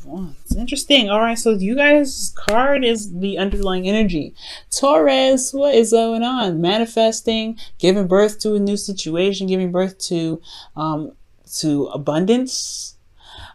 of Wands. Interesting. All right, so you guys' card is the underlying energy. Taurus, what is going on? Manifesting, giving birth to a new situation, giving birth to abundance.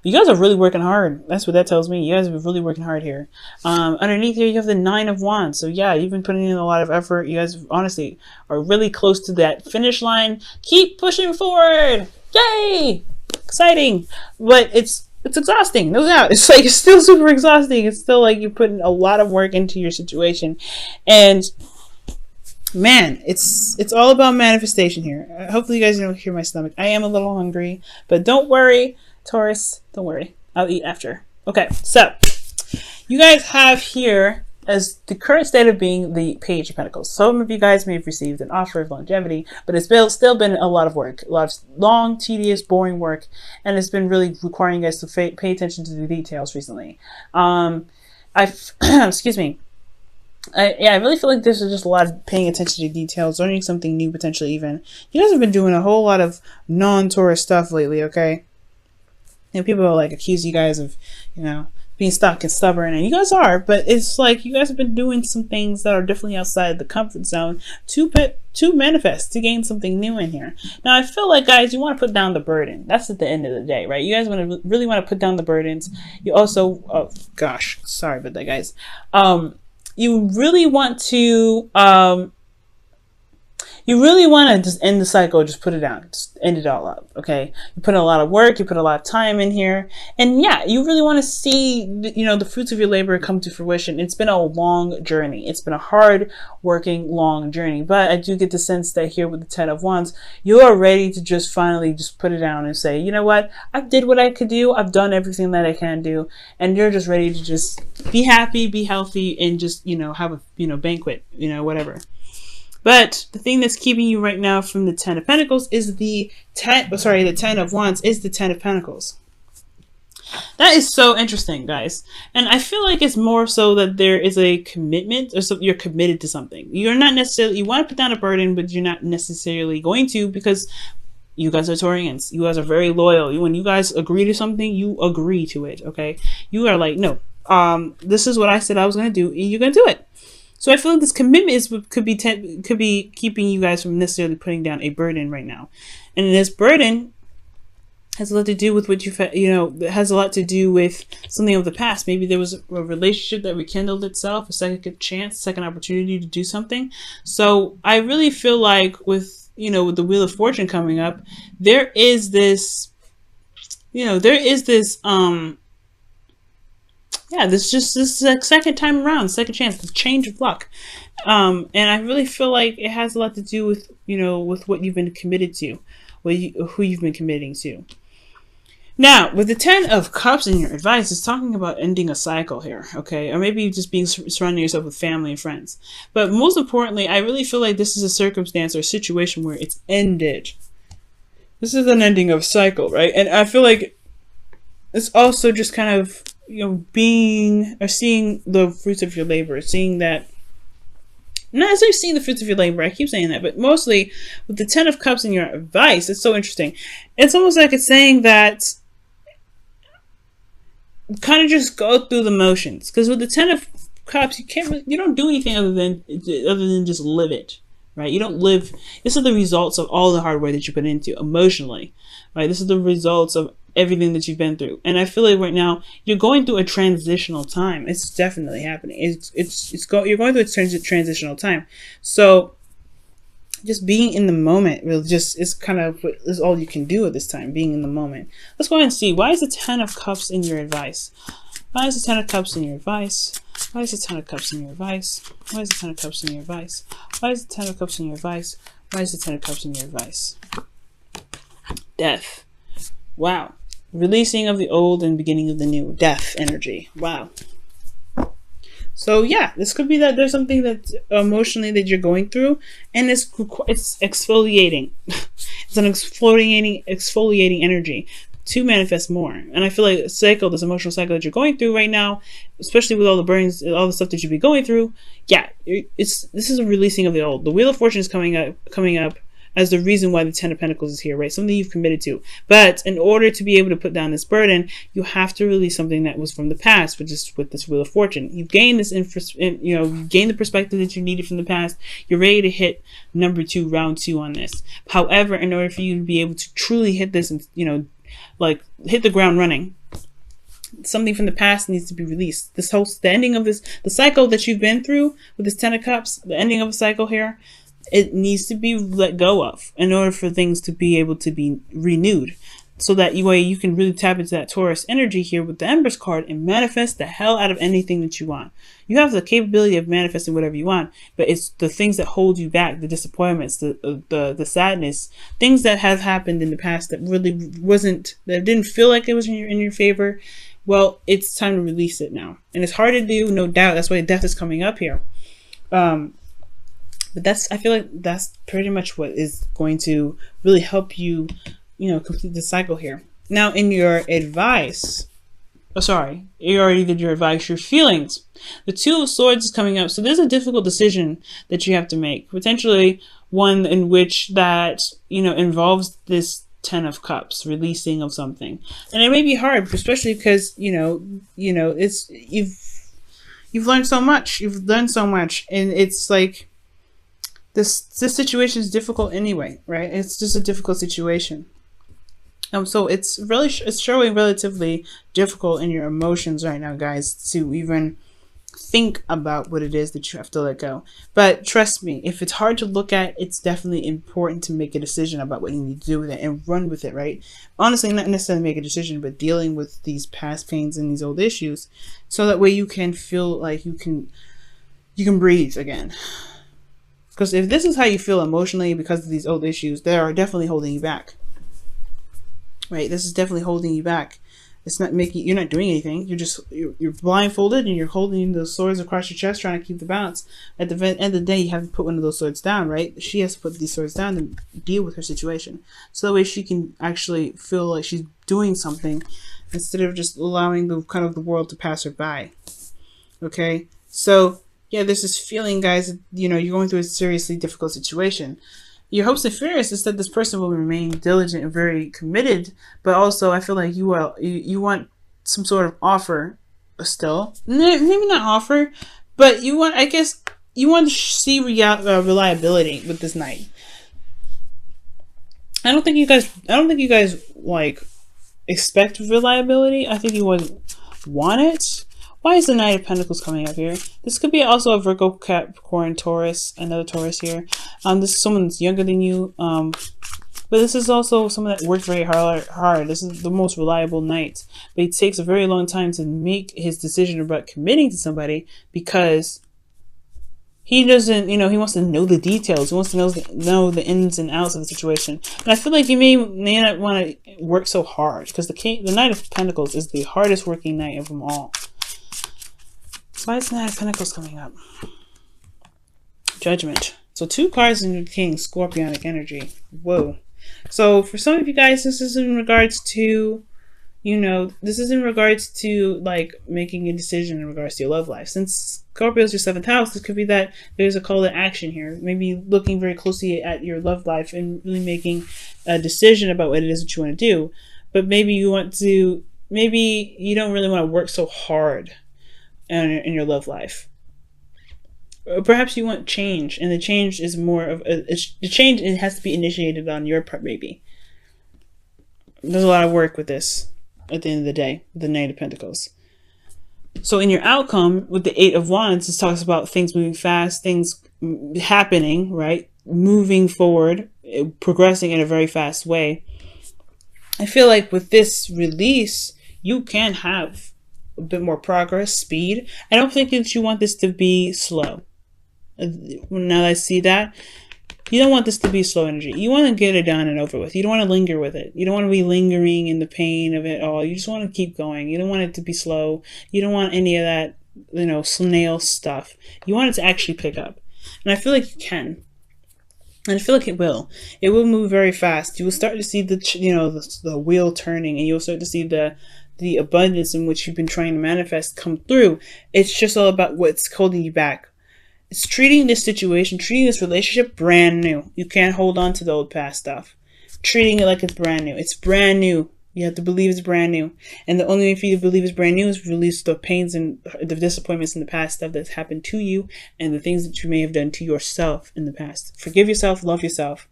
You guys are really working hard. That's what that tells me. You guys are really working hard here. Underneath here, you have the Nine of Wands. So yeah, you've been putting in a lot of effort. You guys honestly are really close to that finish line. Keep pushing forward. Yay! Exciting. But it's exhausting, no doubt. It's like, it's still super exhausting. It's still like you're putting a lot of work into your situation. And man, it's all about manifestation here. Hopefully you guys don't hear my stomach. I am a little hungry, but don't worry. Taurus, don't worry. I'll eat after. Okay, so you guys have here as the current state of being the Page of Pentacles. Some of you guys may have received an offer of longevity, but it's still been a lot of work, a lot of long, tedious, boring work, and it's been really requiring you guys to pay attention to the details recently. Excuse me. I really feel like this is just a lot of paying attention to details, learning something new potentially even. You guys have been doing a whole lot of non-Taurus stuff lately, okay? And people are like accuse you guys of, you know, being stuck and stubborn, and you guys are, but it's like you guys have been doing some things that are definitely outside the comfort zone to manifest, to gain something new in here. Now, I feel like, guys, you want to put down the burden. That's at the end of the day, right? You guys really want to put down the burdens. You also, oh gosh, sorry about that, guys. You really want to just end the cycle, just put it down, just end it all up, okay? You put in a lot of work, you put a lot of time in here, and yeah, you really want to see, you know, the fruits of your labor come to fruition. It's been a long journey. It's been a hard working, long journey, but I do get the sense that here with the Ten of Wands, you are ready to just finally just put it down and say, you know what, I did what I could do. I've done everything that I can do, and you're just ready to just be happy, be healthy, and just, you know, have a, you know, banquet, you know, whatever. But the thing that's keeping you right now from the Ten of Pentacles is the Ten of Wands is the Ten of Pentacles. That is so interesting, guys. And I feel like it's more so that there is a commitment, or so you're committed to something. You're not necessarily, you want to put down a burden, but you're not necessarily going to, because you guys are Taurians. You guys are very loyal. When you guys agree to something, you agree to it, okay? You are like, no, this is what I said I was going to do, and you're going to do it. So I feel like this commitment could be keeping you guys from necessarily putting down a burden right now. And this burden has a lot to do with what you've, you know, it has a lot to do with something of the past. Maybe there was a relationship that rekindled itself, a second chance, second opportunity to do something. So I really feel like with, you know, with the Wheel of Fortune coming up, there is this, you know, yeah, this is like second time around, second chance, the change of luck. And I really feel like it has a lot to do with, you know, with what you've been committed to, who you've been committing to. Now, with the Ten of Cups in your advice, it's talking about ending a cycle here, okay? Or maybe just being surrounding yourself with family and friends. But most importantly, I really feel like this is a circumstance or a situation where it's ended. This is an ending of a cycle, right? And I feel like it's also just kind of, you know, being or seeing the fruits of your labor, seeing that, not necessarily seeing the fruits of your labor, I keep saying that, but mostly with the Ten of Cups in your advice, it's so interesting. It's almost like it's saying that kind of just go through the motions, because with the Ten of Cups, you don't do anything other than just live it, right? You don't live. This is the results of all the hard work that you put into emotionally, right? This is the results of everything that you've been through. And I feel like right now you're going through a transitional time. It's definitely happening. You're going through a transitional time. So just being in the moment is all you can do at this time, being in the moment. Let's go ahead and see. Why is the Ten of Cups in your advice? Why is the Ten of Cups in your advice? Why is the Ten of Cups in your advice? Why is the Ten of Cups in your advice? Why is the Ten of Cups in your advice? Why is the Ten of Cups in your advice? Death. Wow. Releasing of the old and beginning of the new. Death energy. Wow. So yeah, this could be that there's something that emotionally that you're going through, and it's exfoliating. It's an exfoliating energy to manifest more. And I feel like this emotional cycle that you're going through right now, especially with all the burdens, all the stuff that you've been going through, yeah, this is a releasing of the old. The Wheel of Fortune is coming up. as the reason why the Ten of Pentacles is here, right? Something you've committed to. But in order to be able to put down this burden, you have to release something that was from the past, which is with this Wheel of Fortune. You've gained this, you've gained the perspective that you needed from the past. You're ready to hit number 2, round 2 on this. However, in order for you to be able to truly hit this and, like hit the ground running, something from the past needs to be released. The ending of the cycle that you've been through with this Ten of Cups, the ending of a cycle here, it needs to be let go of in order for things to be able to be renewed. So that way you can really tap into that Taurus energy here with the Empress card and manifest the hell out of anything that you want. You have the capability of manifesting whatever you want, but it's the things that hold you back, the disappointments, the sadness, things that have happened in the past that really that didn't feel like it was in your favor. Well, it's time to release it now. And it's hard to do, no doubt. That's why death is coming up here. But I feel like that's pretty much what is going to really help you, complete the cycle here. Now, in your advice, you already did your advice, your feelings. The Two of Swords is coming up. So there's a difficult decision that you have to make. Potentially one in which that, involves this Ten of Cups, releasing of something. And it may be hard, especially because, it's, you've learned so much. You've done so much. And it's like, this situation is difficult anyway, right? It's just a difficult situation. So it's showing relatively difficult in your emotions right now, guys, to even think about what it is that you have to let go. But trust me, if it's hard to look at, it's definitely important to make a decision about what you need to do with it and run with it, right? Honestly, not necessarily make a decision, but dealing with these past pains and these old issues, so that way you can feel like you can breathe again. Because if this is how you feel emotionally because of these old issues, they are definitely holding you back. Right? This is definitely holding you back. It's not you're not doing anything. You're blindfolded and you're holding those swords across your chest, trying to keep the balance. At the end of the day, you have to put one of those swords down, right? She has to put these swords down and deal with her situation. So that way she can actually feel like she's doing something instead of just allowing the world to pass her by. Okay? So yeah, there's this feeling, guys, you're going through a seriously difficult situation. Your hopes and fears is that this person will remain diligent and very committed, but also I feel like you want some sort of offer still. Maybe not offer, but you want to see reliability with this Knight. I don't think you guys like expect reliability. I think you want it. Why is the Knight of Pentacles coming up here? This could be also a Virgo, Capricorn, Taurus, another Taurus here. This is someone that's younger than you. But this is also someone that worked very hard. This is the most reliable Knight. But it takes a very long time to make his decision about committing to somebody because he doesn't, he wants to know the details. He wants to know the ins and outs of the situation. And I feel like you may not want to work so hard because the Knight of Pentacles is the hardest working Knight of them all. So why is the Knight of Pentacles coming up? Judgment. So 2 cards in the King, Scorpionic energy. Whoa. So for some of you guys, this is in regards to, like making a decision in regards to your love life. Since Scorpio is your 7th house, this could be that there's a call to action here. Maybe looking very closely at your love life and really making a decision about what it is that you want to do. But maybe you don't really want to work so hard in your love life. Or perhaps you want change, and the change is more of it has to be initiated on your part. Maybe there's a lot of work with this at the end of the day, the Knight of Pentacles. So in your outcome with the 8 of Wands, this talks about things moving fast, things happening, right? Moving forward, progressing in a very fast way. I feel like with this release, you can have a bit more progress, speed. I don't think that you want this to be slow. Now that I see that, you don't want this to be slow energy. You want to get it done and over with. You don't want to linger with it. You don't want to be lingering in the pain of it all. You just want to keep going. You don't want it to be slow. You don't want any of that, snail stuff. You want it to actually pick up. And I feel like you can. And I feel like it will. It will move very fast. You will start to see the wheel turning, and you'll start to see the abundance in which you've been trying to manifest come through. It's just all about what's holding you back. It's treating this situation, treating this relationship brand new. You can't hold on to the old past stuff. Treating it like it's brand new. It's brand new. You have to believe it's brand new. And the only way for you to believe it's brand new is release the pains and the disappointments in the past, stuff that's happened to you, and the things that you may have done to yourself in the past. Forgive yourself, love yourself,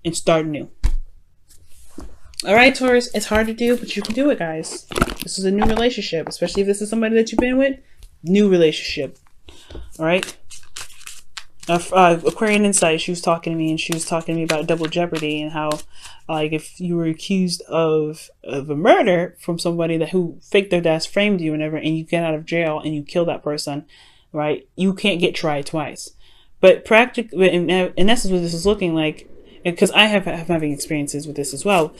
and start new. All right, Taurus, it's hard to do, but you can do it, guys. This is a new relationship, especially if this is somebody that you've been with. New relationship. All right. Aquarian Insight, she was talking to me, and she was talking to me about double jeopardy and how, like, if you were accused of a murder from somebody who faked their death, framed you, and you get out of jail and you kill that person, right? You can't get tried twice. But practically, in essence, what this is looking like, because I have having experiences with this as well.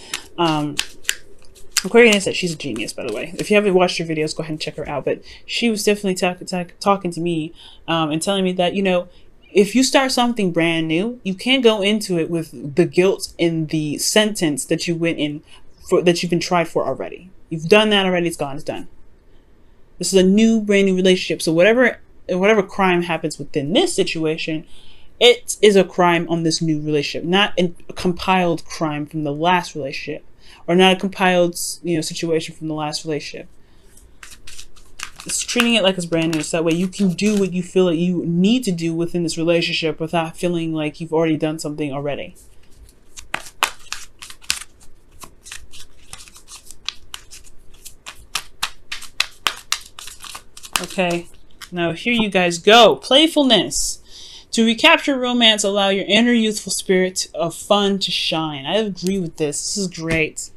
Aquarian Insight, she's a genius, by the way. If you haven't watched her videos, go ahead and check her out. But she was definitely talking to me and telling me that, you know, if you start something brand new, you can't go into it with the guilt in the sentence that you went in for, that you've been tried for already. You've done that already. It's gone. It's done. This is a new, brand new relationship. So whatever crime happens within this situation, it is a crime on this new relationship, not a compiled crime from the last relationship, or not a compiled, you know, situation from the last relationship. It's treating it like it's brand new, so that way you can do what you feel that you need to do within this relationship without feeling like you've already done something already. Okay, now here you guys go. Playfulness. To recapture romance, allow your inner youthful spirit of fun to shine. I agree with this. This is great.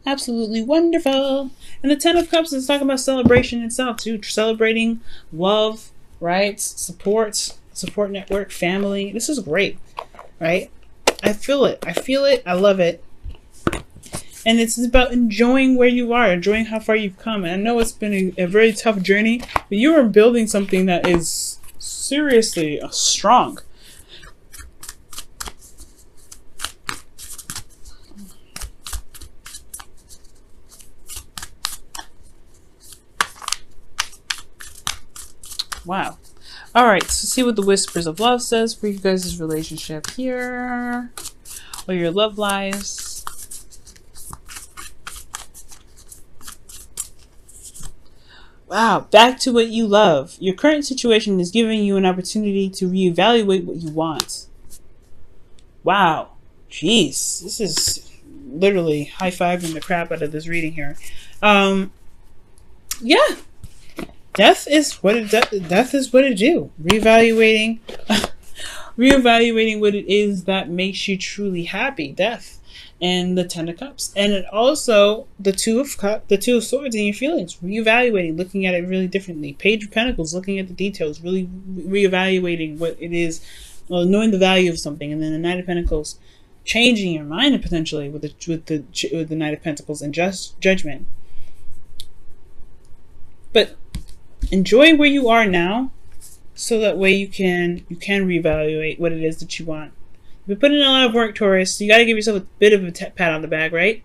Absolutely wonderful. And the Ten of Cups is talking about celebration itself too. Celebrating love, right? Support network, family. This is great, right? I feel it. I feel it. I love it. And it's about enjoying where you are, enjoying how far you've come. And I know it's been a very tough journey, but you are building something that is seriously strong. Wow. All right, so see what the Whispers of Love says for you guys' relationship here, or your love lives. Wow, back to what you love. Your current situation is giving you an opportunity to reevaluate what you want. Wow. Jeez, this is literally high-fiving the crap out of this reading here. Yeah. Death is what it do. Reevaluating what it is that makes you truly happy. Death. And the Ten of Cups, and it also the Two of Swords in your feelings, reevaluating, looking at it really differently. Page of Pentacles, looking at the details, really reevaluating what it is, well, knowing the value of something, and then the Knight of Pentacles, changing your mind potentially with the Knight of Pentacles and Judgment. But enjoy where you are now, so that way you can reevaluate what it is that you want. You've been putting in a lot of work, Taurus, so you got to give yourself a bit of a pat on the back, right?